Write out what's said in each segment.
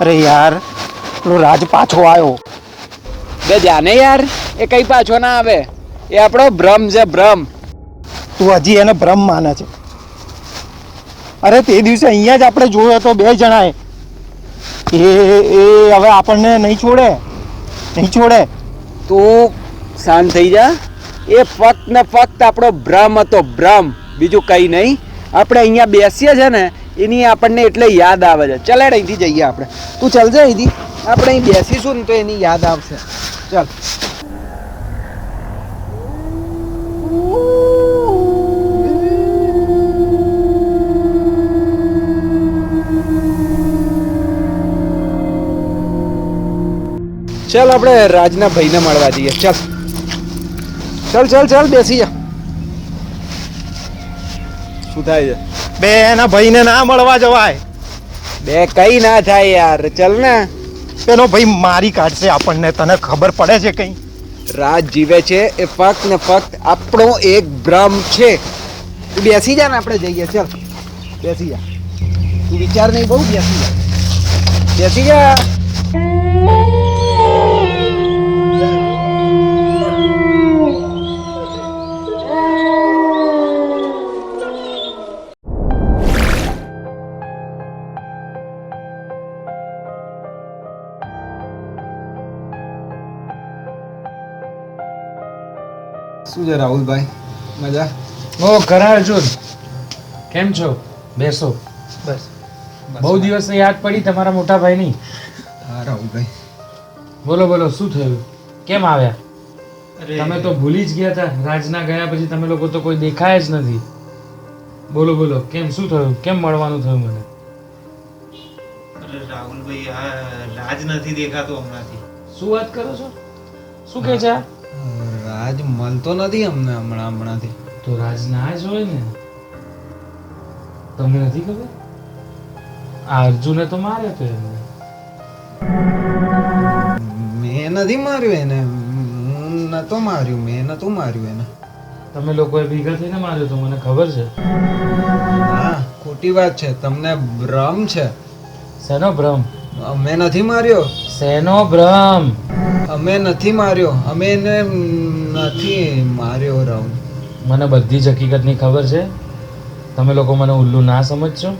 અરે યાર પેલો રાજ પાછો આવ્યો. બે જાને યાર, એ કઈ પાછો ના આવે, એ આપણો ભ્રમ છે, ભ્રમ. તું હજી એને ભ્રમ માને છે? અરે તે દિવસે અહીંયા જ આપણે જોયો હતો 2 જણાએ. એ હવે આપણને નહીં છોડે. તું શાંત થઈ જા. એ ફક્ત ને ફક્ત આપણો ભ્રમ હતો, ભ્રમ, બીજું કઈ નહીં. આપણે અહીંયા બેસીએ છે ને એની આપણને એટલે યાદ આવે છે. ચાલ અહીંથી જઈએ આપણે. તું ચાલજે અહીંથી, આપણે અહીં બેસીશું ને તો એની યાદ આવશે. ચાલ. ચાલ આપણે રાજના ભાઈને મળવા જઈએ. ચાલ ચાલ ચાલ ચાલ, બેસી જા. શું થાય છે? બે એના ભાઈને ના મળવા જવાય. બે કઈ ના થાય યાર, ચાલ ને. એનો ભાઈ મારી કાઢશે આપણને, તને ખબર પડે છે કઈ? રાજ જીવે છે એ ફક્ત ને ફક્ત આપણો એક ભ્રમ છે. તું બેસી જા ને, આપણે જઈએ. ચાલ બેસી જા, તું વિચાર નહીં બહુ, બેસી જા, બેસી જા. શું છે રાહુલભાઈ, મજા? ઓ ખરા અર્જુન, કેમ છો? બેસો. બસ બહુ દિવસે યાદ પડી તમારા મોટા ભાઈની. હા રાહુલભાઈ. બોલો બોલો, શું થયું? કેમ આવ્યા? તમે તો ભૂલી જ ગયા હતા. રાજના ગયા પછી તમે લોકો તો કોઈ દેખાય જ નથી. બોલો બોલો, કેમ, શું થયું? કેમ મળવાનું થયું મને? અરે રાહુલભાઈ, આ રાજ નથી દેખાતો હમણાંથી. શું વાત કરો છો? શું કહે છે આ? રાજ મળતો નથી અમને હમણાંથી. તો રાજ ના જ હોય ને. તમને નથી ખબર? આ અર્જુને તો માર્યો તો એમને. મેં નથી માર્યું એને, હું નતો માર્યું, મેં નતું માર્યું એને. તમે લોકોએ ભેગા થઈને માર્યો તો મને ખબર છે. હા, ખોટી વાત છે, તમને ભ્રમ છે. શેનો ભ્રમ? અમે નથી માર્યો. શેનો ભ્રમ? અમે નથી માર્યો, અમે એને નથી માર્યો રાહુલ. મને બધી જ હકીકતની ખબર છે. તમે લોકો મને ઉલ્લુ ના સમજશો.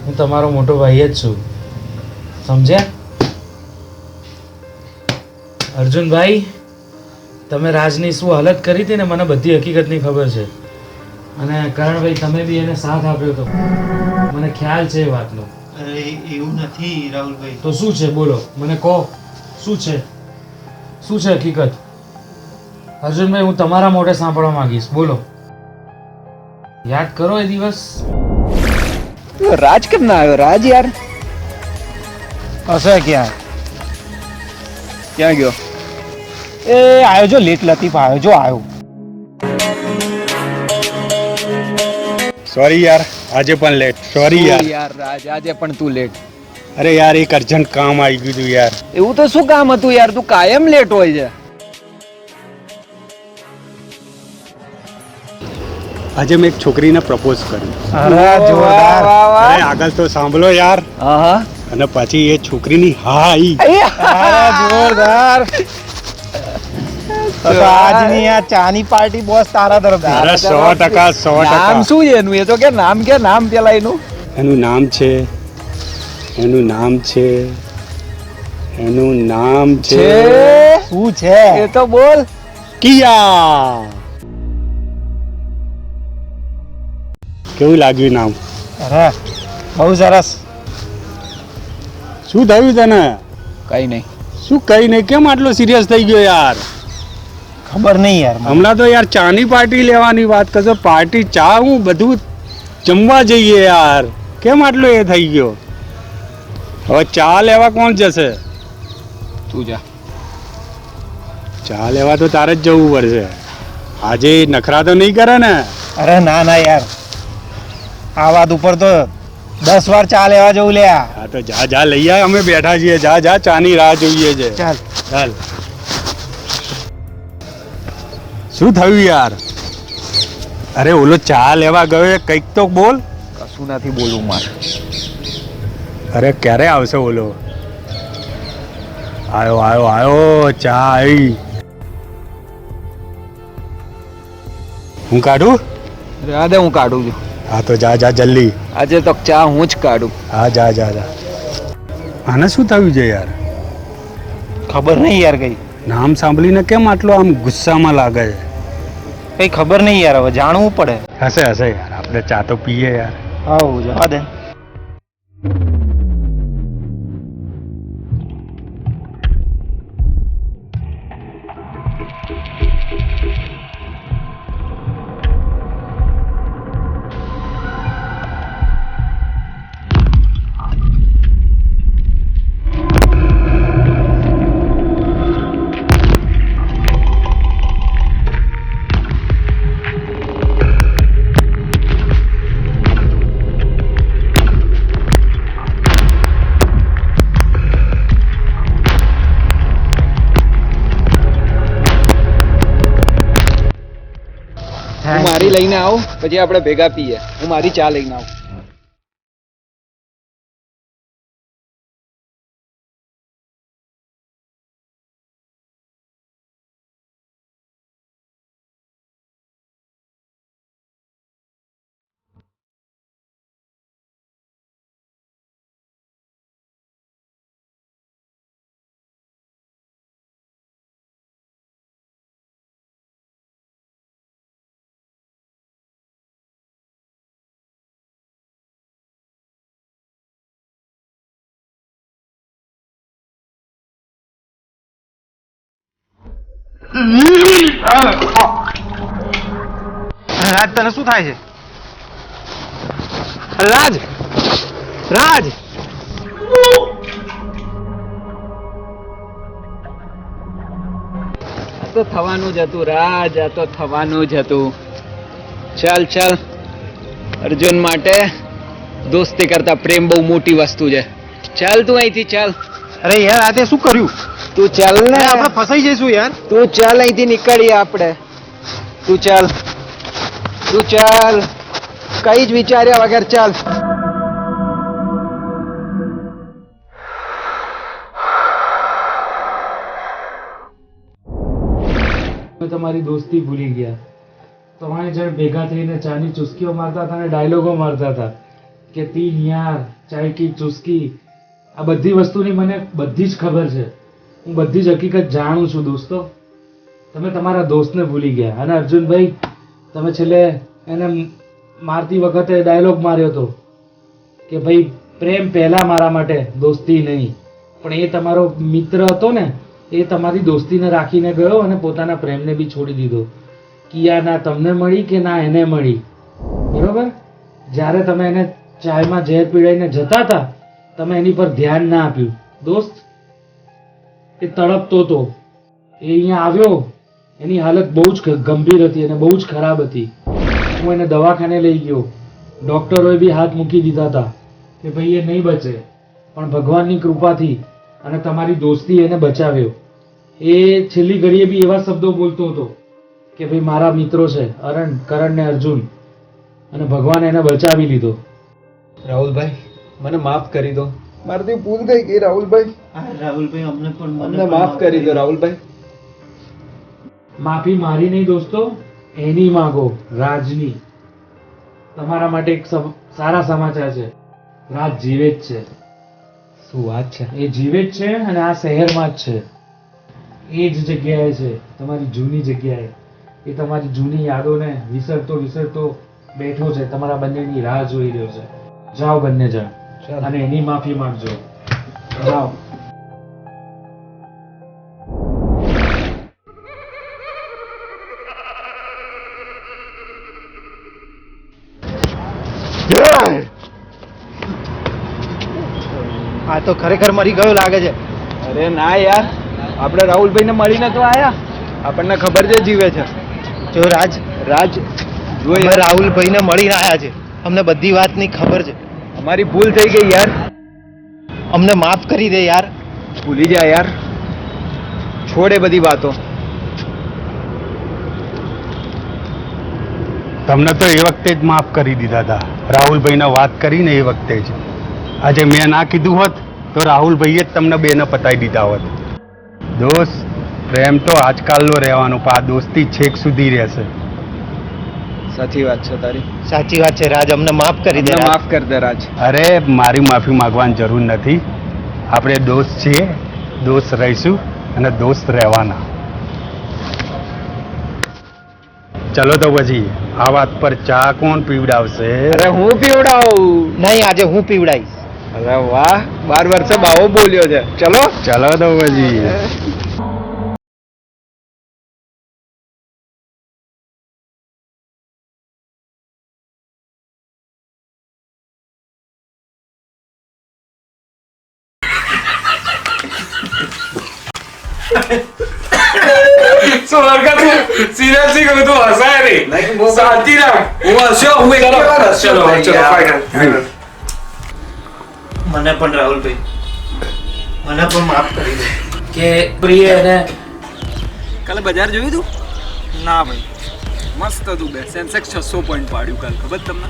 હું તમારો મોટો ભાઈ જ છું, સમજ્યા? અર્જુનભાઈ, તમે રાજની શું હાલત કરી હતી ને, મને બધી હકીકતની ખબર છે. અને કરણભાઈ, તમે બી એને સાથ આપ્યો હતો, મને ખ્યાલ છે એ વાતનો. અરે એવું નથી રાહુલભાઈ. તો શું છે? બોલો, મને કહો, શું છે? શું છે હકીકત? અર્જુનભાઈ, હું તમારા મોઢે સાંભળવા માંગીશ. બોલો, યાદ કરો એ દિવસ. રાજ કેમ ના આવ્યો? રાજ યાર હશે ક્યાં ક્યાં ગયો? એ આવ્યો જો, લેટ લતીફ આવ્યો જો, આવ્યો. સોરી યાર, આજે પણ લેટ. સોરી યાર. યાર રાજ, આજે પણ તું લેટ. અરે યાર, એક અર્જન્ટ કામ આવી ગયું હતું યાર. એવું તો શું કામ હતું યાર? તું કાયમ લેટ હોય છે. આજે મેં એક છોકરીને પ્રપોઝ કર્યું. અરે જોરદાર. અરે આગળ તો સાંભળો યાર. હા અને પછી એ છોકરીની હા આઈ. અરે જોરદાર. તો આજની આ ચાની પાર્ટી બોસ તારા તરફથી. અરે 100%. નામ શું છે એનું? એ તો કે નામ, કે નામ પેલા એનું. એનું નામ છે શું છે એ તો બોલ. કિયા. કેવું લાગ્યું નામ? અરે બહુ સરસ. શું થયું તને? કઈ નહીં. શું કઈ નહીં? કેમ આટલો સિરિયસ થઈ ગયો યાર? ખબર નહીં યાર મને. હમણાં તો યાર ચાની પાર્ટી લેવાની વાત કરશો. પાર્ટી, ચા, હું બધું જમવા જઈએ યાર. કેમ આટલો એ થઈ ગયો? હવે ચા લેવા કોણ જશે? તું જા. ચા લેવા તો તારે જ જવું પડશે. આજે નખરા તો નહીં કરે ને? અરે ના ના યાર, આ વાત ઉપર તો 10 વાર ચા લેવા જવું લ્યા. હા તો જા જા લઈ આય, અમે બેઠા છીએ. જા જા, ચાની રાહ જોઈએ છે. ચાલ. ચાલ. શું થયું યાર? અરે ઓલો ચા લેવા ગયો એ કંઈક તો બોલ. કશું નથી બોલવું મારે. અરે ક્યારે આવશે ઓલો? આયો આયો આયો ચા આવી. હું કાઢું? રાધે હું કાઢું છું. હા તો જા જા જલ્દી. આજે તો ચા હું જ કાઢું. હા જા જા જા. આને શું થયું છે યાર? ખબર નહીં યાર કઈ. નામ સાંભળીને કેમ આટલો આમ ગુસ્સામાં લાગે છે? કઈ ખબર નહીં યાર, હવે જાણવું પડે. હશે હશે યાર, આપણે ચા તો પીએ યાર. આવું જવા દે. હું મારી લઈને આવું, પછી આપણે ભેગા પીએ. હું મારી ચા લઈને આવું. રાજ તને શું થાય છે? રાજ રાજ આ તો થવાનું જ હતું રાજ, આ તો થવાનું જ હતું. ચાલ ચાલ, અર્જુન માટે દોસ્તી કરતા પ્રેમ બહુ મોટી વસ્તુ છે. ચાલ તું અહીંથી ચાલ. અરે યાર આ તે શું કર્યું? તું ચાલ ને, આપણે ફસાઈ જઈશું યાર. તું ચાલ, અહીંથી નીકળીએ આપણે. તું ચાલ, તું ચાલ, કઈ જ વિચાર્યા વગર ચાલ. તમે તમારી દોસ્તી ભૂલી ગયા. તમારી જણ ભેગા થઈને ચાની ચુસ્કીઓ મારતા હતા અને ડાયલોગો મારતા હતા કે તીન યાર ચાય કી ચુસ્કી. આ બધી વસ્તુની મને બધી જ ખબર છે. હું બધી જ હકીકત જાણું છું દોસ્તો. તમે તમારા દોસ્તને ભૂલી ગયા. અને અર્જુનભાઈ, તમે છેલ્લે એને મારતી વખતે ડાયલોગ માર્યો હતો કે ભાઈ પ્રેમ પહેલા મારા માટે, દોસ્તી નહીં. પણ એ તમારો મિત્ર હતો ને, એ તમારી દોસ્તીને રાખીને ગયો અને પોતાના પ્રેમને બી છોડી દીધો. કિયા ના તમને મળી કે ના એને મળી, બરોબર? જ્યારે તમે એને ચાયમાં ઝેર પીડાઈને જતા હતા, તમે એની પર ધ્યાન ના આપ્યું. દોસ્ત એ તડપતો હતો, એ અહીંયા આવ્યો, એની હાલત બહુ જ ગંભીર હતી અને બહુ જ ખરાબ હતી. હું એને દવાખાને લઈ ગયો. ડોક્ટરોએ બી હાથ મૂકી દીધા હતા કે ભાઈ એ નહીં બચે, પણ ભગવાનની કૃપાથી અને તમારી દોસ્તી એને બચાવ્યો. એ છેલ્લી ઘડીએ બી એવા શબ્દો બોલતો હતો કે ભાઈ મારા મિત્રો છે કરણ ને અર્જુન, અને ભગવાને એને બચાવી લીધો. રાહુલભાઈ, મને માફ કરી દો. મારાથી ભૂલ થઈ ગઈ રાહુલભાઈ. હા રાહુલભાઈ, અમને માફ કરી દો રાહુલભાઈ. માફી મારી નહીં દોસ્તો, એની માંગો, રાજની. તમારા માટે એક સારા સમાચાર છે. રાજ જીવે જ છે. શું વાત છે? એ જીવે જ છે અને આ શહેરમાં જ છે. એ જ જગ્યાએ છે, તમારી જૂની જગ્યાએ. એ તમારી જૂની યાદોને વિસરતો વિસરતો બેઠો છે, તમારા બંનેની રાહ જોઈ રહ્યો છે. જાઓ બંને જણ અને એની માફી માંગજો. જાઓ. આ તો ખરેખર મરી ગયો લાગે છે. અરે ના યાર, આપણે રાહુલભાઈને મળીને તો આયા. આપણને ખબર છે જીવે છે. જો રાજ, રાજ અમે રાહુલભાઈને મળીને આવ્યા છે. અમને બધી વાતની ખબર છે. અમારી ભૂલ થઈ ગઈ યાર. અમને માફ કરી દે યાર. ભૂલી જા યાર, છોડે બધી વાતો. તમને તો એ વખતે જ માફ કરી દીધા હતા. રાહુલભાઈને વાત કરીને એ વખતે જ. આજે મેં ના કીધું હોત તો રાહુલભાઈએ જ તમને બેને પતાવી દીધા હોત. દોસ્ત પ્રેમ તો આજકાલનો રહેવાનો પણ આ દોસ્તી છેક સુધી રહેશે. સાચી વાત છે તારી. સાચી વાત છે રાજ, અમને માફ કરી દે અમને રાજ. માફ કર દે રાજ. અરે મારી માફી માંગવાની જરૂર નથી. આપણે દોસ્ત છીએ, દોસ્ત રહીશું અને દોસ્ત રહેવાના. ચલો તો પછી આ વાત પર ચા કોણ પીવડાવશે? અરે હું પીવડાવું. નહીં, આજે હું પીવડાવીશ. અરે વાહ, 12 વર્ષે બાવો બોલ્યો છે. ચલો. ચલો તો પછી. સ્વર્ગા તું સિરિયસલી કહું તું હસાય નહીં. શાંતિ રાખ. હું હસ્યો, હું એક ચલો, વાર હસ્યો. ચલો, ચલો, યાર. final. મને પણ રાહુલભાઈ, મને પણ માફ કરી દે. કે પ્રિય એને કાલે બજાર જોયું તું? ના ભાઈ, મસ્ત હતું. બે સેન્સેક્સ 600 પોઈન્ટ પાડ્યું કાલ, ખબર તમને?